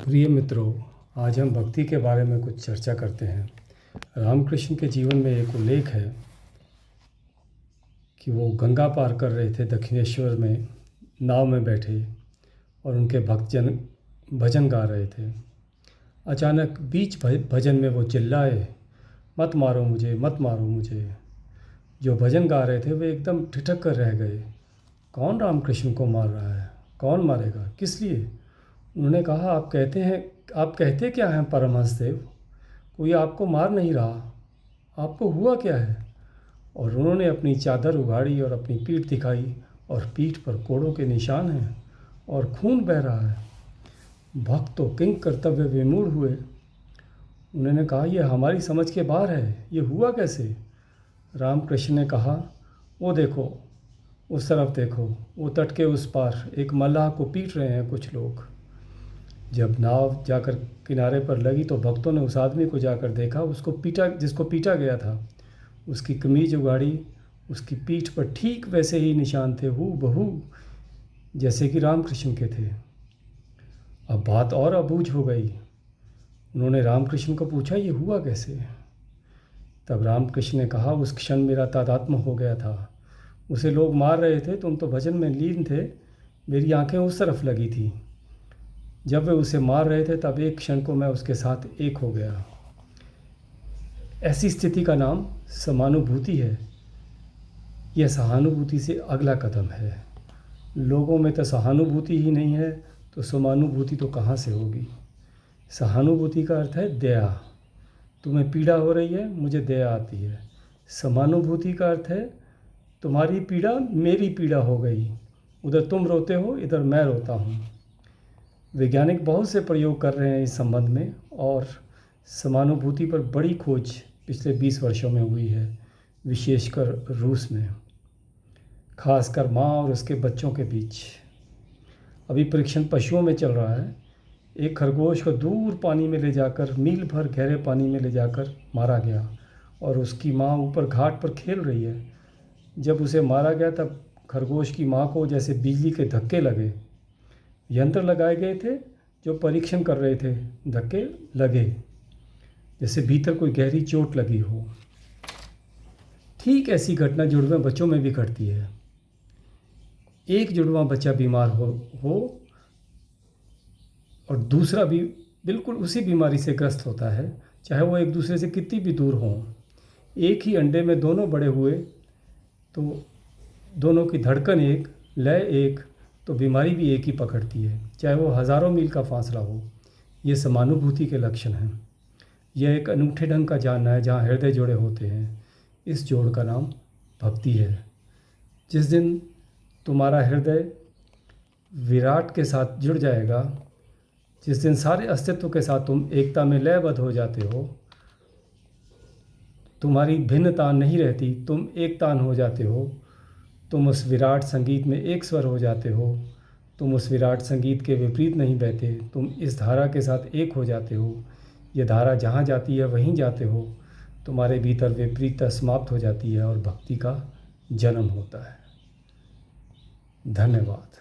प्रिय मित्रों, आज हम भक्ति के बारे में कुछ चर्चा करते हैं। रामकृष्ण के जीवन में एक उल्लेख है कि वो गंगा पार कर रहे थे दक्षिणेश्वर में, नाव में बैठे, और उनके भक्तजन भजन गा रहे थे। अचानक बीच भजन में वो चिल्लाए, मत मारो मुझे, मत मारो मुझे। जो भजन गा रहे थे वे एकदम ठिठक कर रह गए। कौन रामकृष्ण को मार रहा है? कौन मारेगा? किस लिए? उन्होंने कहा, आप कहते क्या हैं परमहंस देव? कोई आपको मार नहीं रहा, आपको हुआ क्या है? और उन्होंने अपनी चादर उघाड़ी और अपनी पीठ दिखाई, और पीठ पर कोड़ों के निशान हैं और खून बह रहा है। भक्त तो किंग कर्तव्य विमूढ़ हुए। उन्होंने कहा, यह हमारी समझ के बाहर है, ये हुआ कैसे? रामकृष्ण ने कहा, वो देखो, उस तरफ देखो, वो तट के उस पार एक मल्लाह को पीट रहे हैं कुछ लोग। जब नाव जाकर किनारे पर लगी तो भक्तों ने उस आदमी को जाकर देखा, जिसको पीटा गया था। उसकी कमीज उगाड़ी, उसकी पीठ पर ठीक वैसे ही निशान थे, हूबहू जैसे कि रामकृष्ण के थे। अब बात और अबूझ हो गई। उन्होंने रामकृष्ण को पूछा, ये हुआ कैसे? तब रामकृष्ण ने कहा, उस क्षण मेरा तादात्म्य हो गया था। उसे लोग मार रहे थे, तुम तो भजन में लीन थे। मेरी आंखें उस तरफ लगी थी। जब वे उसे मार रहे थे तब एक क्षण को मैं उसके साथ एक हो गया। ऐसी स्थिति का नाम समानुभूति है। यह सहानुभूति से अगला कदम है। लोगों में तो सहानुभूति ही नहीं है, तो समानुभूति तो कहाँ से होगी? सहानुभूति का अर्थ है दया। तुम्हें पीड़ा हो रही है, मुझे दया आती है। समानुभूति का अर्थ है तुम्हारी पीड़ा मेरी पीड़ा हो गई, उधर तुम रोते हो, इधर मैं रोता हूँ। वैज्ञानिक बहुत से प्रयोग कर रहे हैं इस संबंध में, और समानुभूति पर बड़ी खोज पिछले 20 वर्षों में हुई है, विशेषकर रूस में, खासकर माँ और उसके बच्चों के बीच। अभी परीक्षण पशुओं में चल रहा है। एक खरगोश को दूर पानी में ले जाकर, मील भर गहरे पानी में ले जाकर मारा गया, और उसकी माँ ऊपर घाट पर खेल रही है। जब उसे मारा गया तब खरगोश की माँ को जैसे बिजली के धक्के लगे। यंत्र लगाए गए थे जो परीक्षण कर रहे थे, धक्के लगे जैसे भीतर कोई गहरी चोट लगी हो। ठीक ऐसी घटना जुड़वे बच्चों में भी घटती है। एक जुड़वा बच्चा बीमार हो और दूसरा भी बिल्कुल उसी बीमारी से ग्रस्त होता है, चाहे वो एक दूसरे से कितनी भी दूर हों। एक ही अंडे में दोनों बड़े हुए तो दोनों की धड़कन एक, लय एक, तो बीमारी भी एक ही पकड़ती है, चाहे वो हज़ारों मील का फासला हो। ये समानुभूति के लक्षण हैं। यह एक अनूठे ढंग का जानना है जहाँ हृदय जुड़े होते हैं। इस जोड़ का नाम भक्ति है। जिस दिन तुम्हारा हृदय विराट के साथ जुड़ जाएगा, जिस दिन सारे अस्तित्व के साथ तुम एकता में लयबद्ध हो जाते हो, तुम्हारी भिन्नता नहीं रहती, तुम एकतान हो जाते हो, तुम उस विराट संगीत में एक स्वर हो जाते हो, तुम उस विराट संगीत के विपरीत नहीं बहते, तुम इस धारा के साथ एक हो जाते हो। ये धारा जहाँ जाती है वहीं जाते हो। तुम्हारे भीतर विपरीतता समाप्त हो जाती है और भक्ति का जन्म होता है। धन्यवाद।